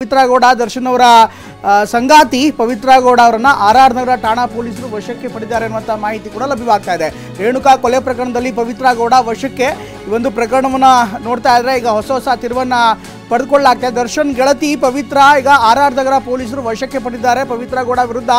ಪವಿತ್ರ ಗೌಡ ದರ್ಶನ್ ಅವರ ಸಂಗಾತಿ ಪವಿತ್ರ ಗೌಡ ಅವರನ್ನ ಆರ್ ನಗರ ಠಾಣಾ ಪೊಲೀಸರು ವಶಕ್ಕೆ ಪಡೆದಿದ್ದಾರೆ ಅನ್ನುವಂಥ ಮಾಹಿತಿ ಕೂಡ ಲಭ್ಯವಾಗ್ತಾ ಇದೆ. ರೇಣುಕಾ ಕೊಲೆ ಪ್ರಕರಣದಲ್ಲಿ ಪವಿತ್ರ ಗೌಡ ವಶಕ್ಕೆ ಈ ಒಂದು ಪ್ರಕರಣವನ್ನ ನೋಡ್ತಾ ಇದ್ರೆ ಈಗ ಹೊಸ ತಿರುವನ್ನ ಪಡೆದುಕೊಳ್ಳಲಾಗ್ತಾ ಇದೆ. ದರ್ಶನ್ ಗೆಳತಿ ಪವಿತ್ರ ಈಗ ಆರ್ ನಗರ ಪೊಲೀಸರು ವಶಕ್ಕೆ ಪಡೆದಿದ್ದಾರೆ. ಪವಿತ್ರ ಗೌಡ ವಿರುದ್ಧ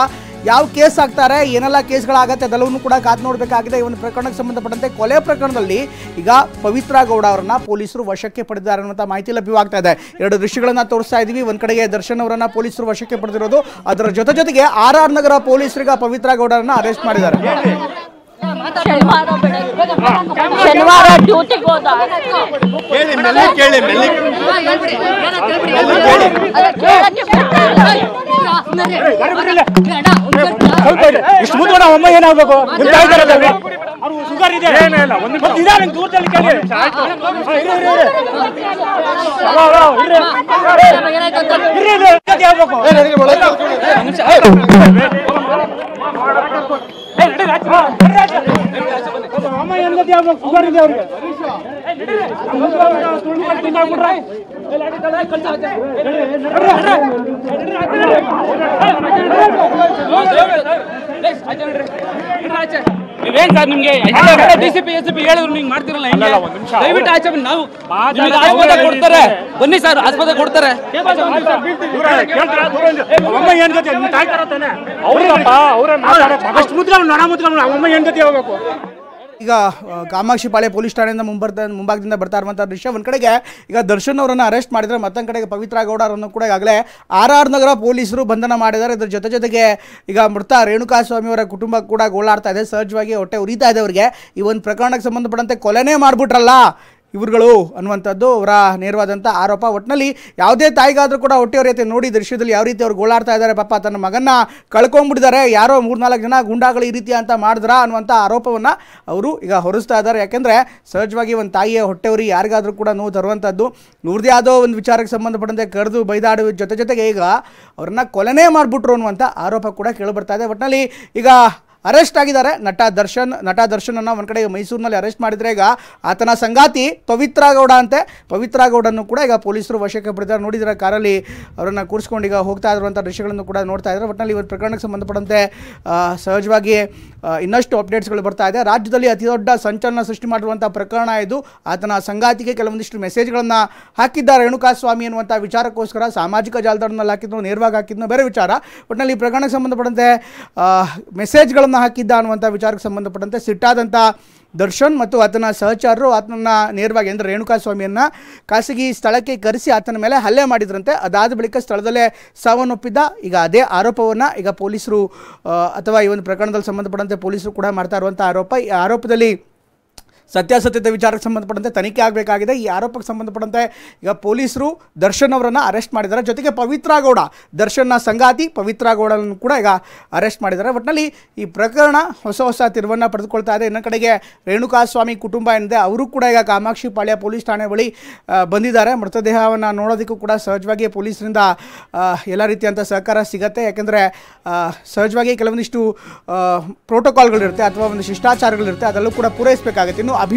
ಯಾವ ಕೇಸ್ ಆಗ್ತಾರೆ, ಏನೆಲ್ಲ ಕೇಸ್ಗಳಾಗತ್ತೆ ಅದೆಲ್ಲವನ್ನೂ ಕೂಡ ಕಾದು ನೋಡಬೇಕಾಗಿದೆ. ಈ ಒಂದು ಪ್ರಕರಣಕ್ಕೆ ಸಂಬಂಧಪಟ್ಟಂತೆ ಕೊಲೆ ಪ್ರಕರಣದಲ್ಲಿ ಈಗ ಪವಿತ್ರ ಗೌಡ ಅವರನ್ನ ಪೊಲೀಸರು ವಶಕ್ಕೆ ಪಡೆದಿದ್ದಾರೆ ಅನ್ನುವಂಥ ಮಾಹಿತಿ ಲಭ್ಯವಾಗ್ತಾ ಇದೆ. ಎರಡು ದೃಶ್ಯಗಳನ್ನ ತೋರಿಸ್ತಾ ಇದೀವಿ. ಒಂದ್ ಕಡೆಗೆ ದರ್ಶನ್ ಅವರನ್ನ ಪೊಲೀಸರು ವಶಕ್ಕೆ ಪಡೆದಿರೋದು, ಅದರ ಜೊತೆಗೆ ಆರ್ ನಗರ ಪೊಲೀಸರಿಗೆ ಪವಿತ್ರ ಗೌಡರನ್ನ ಅರೆಸ್ಟ್ ಮಾಡಿದ್ದಾರೆ. ಶನಿವಾರ ಡ್ಯೂಟಿಗೆ ಹೋದ ಇಷ್ಟು ಮುಂದೆ ಅಮ್ಮ ಏನಾಗಬೇಕು ಶುಗರ್ ಇದೆ ದೂರದಲ್ಲಿ ಕೇಳಿ ಅಮ್ಮ ಏನ್ಗತಿ ಆಗ್ಬೇಕು ಶುಗರ್ ಇದೆ ಅವ್ರಿಗೆ ನೀವೇನ್ ಸರ್ ನಿಮ್ಗೆ ಡಿಸಿಪಿ ಎಸ್ಪಿ ಹೇಳಿದ್ರು ನಿಮ್ಗೆ ಮಾಡ್ತಿರಲ್ಲ ದಯವಿಟ್ಟು ಆಚೆ ನಾವು ಆಸ್ಪತ್ರೆ ಕೊಡ್ತಾರೆ ಬನ್ನಿ ಸರ್ ಆಸ್ಪತ್ರೆ ಕೊಡ್ತಾರೆ. ಅಮ್ಮ ಏನ್ ಗತಿ ತಾಯ್ತಾರತ್ತಾನೆ ಅಷ್ಟು ಮುದ್ದೆ ನೊಣ ಮುದ್ದೆ ಅಮ್ಮ ಏನ್ ಗತಿ ಹೋಗ್ಬೇಕು. ಈಗ ಕಾಮಾಕ್ಷಿಪಾಳ್ಯ ಪೊಲೀಸ್ ಠಾಣೆಯಿಂದ ಮುಂಭಾಗದಿಂದ ಬರ್ತಾ ಇರುವಂಥ ದೃಶ್ಯ. ಒಂದು ಕಡೆಗೆ ಈಗ ದರ್ಶನ್ ಅವರನ್ನು ಅರೆಸ್ಟ್ ಮಾಡಿದರೆ, ಮತ್ತೊಂದು ಕಡೆಗೆ ಪವಿತ್ರ ಗೌಡ ಅವರನ್ನು ಕೂಡ ಈಗಾಗಲೇ ಆರ್ ನಗರ ಪೊಲೀಸರು ಬಂಧನ ಮಾಡಿದ್ದಾರೆ. ಇದರ ಜೊತೆಗೆ ಈಗ ಮೃತ ರೇಣುಕಾ ಸ್ವಾಮಿ ಅವರ ಕುಟುಂಬ ಕೂಡ ಗೋಳಾಡ್ತಾ ಇದೆ, ಸಹಜವಾಗಿ ಹೊಟ್ಟೆ ಉರಿತಾ ಇದೆ ಅವರಿಗೆ. ಈ ಒಂದು ಪ್ರಕರಣಕ್ಕೆ ಸಂಬಂಧಪಟ್ಟಂತೆ ಕೊಲೆನೇ ಮಾಡಿಬಿಟ್ರಲ್ಲ ಇವ್ರುಗಳು ಅನ್ನುವಂಥದ್ದು ಅವರ ನೇರವಾದಂಥ ಆರೋಪ. ಒಟ್ಟಿನಲ್ಲಿ ಯಾವುದೇ ತಾಯಿಗಾದರೂ ಕೂಡ ಹೊಟ್ಟೆಯವರೈತೆ ನೋಡಿ ದೃಶ್ಯದಲ್ಲಿ ಯಾವ ರೀತಿ ಅವ್ರು ಗೋಳಾಡ್ತಾ ಇದ್ದಾರೆ. ಪಾಪ ತನ್ನ ಮಗನ್ನ ಕಳ್ಕೊಂಡ್ಬಿಟ್ಟಿದ್ದಾರೆ, ಯಾರೋ 3-4 ಜನ ಗುಂಡಾಗಳು ಈ ರೀತಿ ಅಂತ ಮಾಡಿದ್ರ ಅನ್ನುವಂಥ ಆರೋಪವನ್ನು ಅವರು ಈಗ ಹೊರಿಸ್ತಾ ಇದ್ದಾರೆ. ಯಾಕೆಂದರೆ ಸಹಜವಾಗಿ ಒಂದು ತಾಯಿಯ ಹೊಟ್ಟೆವರಿ ಯಾರಿಗಾದರೂ ಕೂಡ ನೋವು ತರುವಂಥದ್ದು. ಇವ್ರದ್ದೇ ಯಾವುದೋ ಒಂದು ವಿಚಾರಕ್ಕೆ ಸಂಬಂಧಪಟ್ಟಂತೆ ಕರೆದು ಬೈದಾಡುವ ಜೊತೆಗೆ ಈಗ ಅವ್ರನ್ನ ಕೊಲೆನೇ ಮಾಡಿಬಿಟ್ರು ಅನ್ನುವಂಥ ಆರೋಪ ಕೂಡ ಕೇಳಿಬರ್ತಾ ಇದೆ. ಒಟ್ಟಿನಲ್ಲಿ ಈಗ ಅರೆಸ್ಟ್ ಆಗಿದ್ದಾರೆ ನಟ ದರ್ಶನನ್ನು ಒಂದು ಕಡೆ ಮೈಸೂರಿನಲ್ಲಿ ಅರೆಸ್ಟ್ ಮಾಡಿದರೆ, ಈಗ ಆತನ ಸಂಗಾತಿ ಪವಿತ್ರ ಗೌಡ ಅಂತೆ ಪವಿತ್ರ ಗೌಡನ್ನು ಕೂಡ ಈಗ ಪೊಲೀಸರು ವಶಕ್ಕೆ ಪಡೆದಿದ್ದಾರೆ. ನೋಡಿದರೆ ಕಾರಲ್ಲಿ ಅವರನ್ನು ಕೂರಿಸ್ಕೊಂಡು ಈಗ ಹೋಗ್ತಾ ಇರುವಂಥ ದೃಶ್ಯಗಳನ್ನು ಕೂಡ ನೋಡ್ತಾ ಇದ್ದಾರೆ. ಒಟ್ಟಿನಲ್ಲಿ ಇವತ್ತು ಪ್ರಕರಣಕ್ಕೆ ಸಂಬಂಧಪಟ್ಟಂತೆ ಸಹಜವಾಗಿ ಇನ್ನಷ್ಟು ಅಪ್ಡೇಟ್ಸ್ಗಳು ಬರ್ತಾ ಇದೆ. ರಾಜ್ಯದಲ್ಲಿ ಅತಿ ದೊಡ್ಡ ಸಂಚಲನ ಸೃಷ್ಟಿ ಮಾಡಿರುವಂಥ ಪ್ರಕರಣ ಇದು. ಆತನ ಸಂಗಾತಿಗೆ ಕೆಲವೊಂದಿಷ್ಟು ಮೆಸೇಜ್ಗಳನ್ನು ಹಾಕಿದ್ದಾರೆ ರೇಣುಕಾ ಸ್ವಾಮಿ ಅನ್ನುವಂಥ ವಿಚಾರಕ್ಕೋಸ್ಕರ ಸಾಮಾಜಿಕ ಜಾಲತಾಣದಲ್ಲಿ ಹಾಕಿದ್ರು, ನೇರವಾಗಿ ಹಾಕಿದ್ರು ಬೇರೆ ವಿಚಾರ. ಒಟ್ಟಿನಲ್ಲಿ ಈ ಪ್ರಕರಣಕ್ಕೆ ಸಂಬಂಧಪಟ್ಟಂತೆ ಮೆಸೇಜ್ಗಳನ್ನು ಹಾಕಿದ್ದ ಅನ್ನುವಂಥ ವಿಚಾರಕ್ಕೆ ಸಂಬಂಧಪಟ್ಟಂತೆ ಸಿಟ್ಟಾದಂಥ ದರ್ಶನ್ ಮತ್ತು ಆತನ ಸಹಚರರು ಆತನನ್ನು ನೇರವಾಗಿ ಅಂದರೆ ರೇಣುಕಾ ಸ್ವಾಮಿಯನ್ನು ಖಾಸಗಿ ಸ್ಥಳಕ್ಕೆ ಕರೆಸಿ ಆತನ ಮೇಲೆ ಹಲ್ಲೆ ಮಾಡಿದ್ರಂತೆ. ಅದಾದ ಬಳಿಕ ಸ್ಥಳದಲ್ಲೇ ಸಾವನ್ನಪ್ಪಿದ್ದ. ಈಗ ಅದೇ ಆರೋಪವನ್ನು ಈಗ ಪೊಲೀಸರು ಅಥವಾ ಈ ಒಂದು ಪ್ರಕರಣದಲ್ಲಿ ಸಂಬಂಧಪಟ್ಟಂತೆ ಪೊಲೀಸರು ಕೂಡ ಮಾಡ್ತಾ ಇರುವಂಥ ಆರೋಪ. ಈ ಆರೋಪದಲ್ಲಿ ಸತ್ಯಾಸತ್ಯತೆ ವಿಚಾರಕ್ಕೆ ಸಂಬಂಧಪಟ್ಟಂತೆ ತನಿಖೆ ಆಗಬೇಕಾಗಿದೆ. ಈ ಆರೋಪಕ್ಕೆ ಸಂಬಂಧಪಟ್ಟಂತೆ ಈಗ ಪೊಲೀಸರು ದರ್ಶನ್ ಅವರನ್ನು ಅರೆಸ್ಟ್ ಮಾಡಿದ್ದಾರೆ. ಜೊತೆಗೆ ಪವಿತ್ರ ಗೌಡ ದರ್ಶನ್ನ ಸಂಗಾತಿ ಪವಿತ್ರ ಗೌಡನನ್ನು ಕೂಡ ಈಗ ಅರೆಸ್ಟ್ ಮಾಡಿದ್ದಾರೆ. ಒಟ್ಟಿನಲ್ಲಿ ಈ ಪ್ರಕರಣ ಹೊಸ ತಿರುವನ್ನು ಪಡೆದುಕೊಳ್ತಾ ಇದೆ. ಇನ್ನೊಂದು ಕಡೆಗೆ ರೇಣುಕಾ ಸ್ವಾಮಿ ಕುಟುಂಬ ಏನಿದೆ ಅವರು ಕೂಡ ಈಗ ಕಾಮಾಕ್ಷಿಪಾಳ್ಯ ಪೊಲೀಸ್ ಠಾಣೆ ಬಳಿ ಬಂದಿದ್ದಾರೆ. ಮೃತದೇಹವನ್ನು ನೋಡೋದಕ್ಕೂ ಕೂಡ ಸಹಜವಾಗಿ ಪೊಲೀಸರಿಂದ ಎಲ್ಲ ರೀತಿಯಂಥ ಸಹಕಾರ ಸಿಗುತ್ತೆ. ಯಾಕೆಂದರೆ ಸಹಜವಾಗಿ ಕೆಲವೊಂದಿಷ್ಟು ಪ್ರೋಟೋಕಾಲ್ಗಳಿರುತ್ತೆ ಅಥವಾ ಒಂದು ಶಿಷ್ಟಾಚಾರಗಳಿರುತ್ತೆ, ಅದೆಲ್ಲೂ ಕೂಡ ಪೂರೈಸಬೇಕಾಗುತ್ತೆ. ಇನ್ನು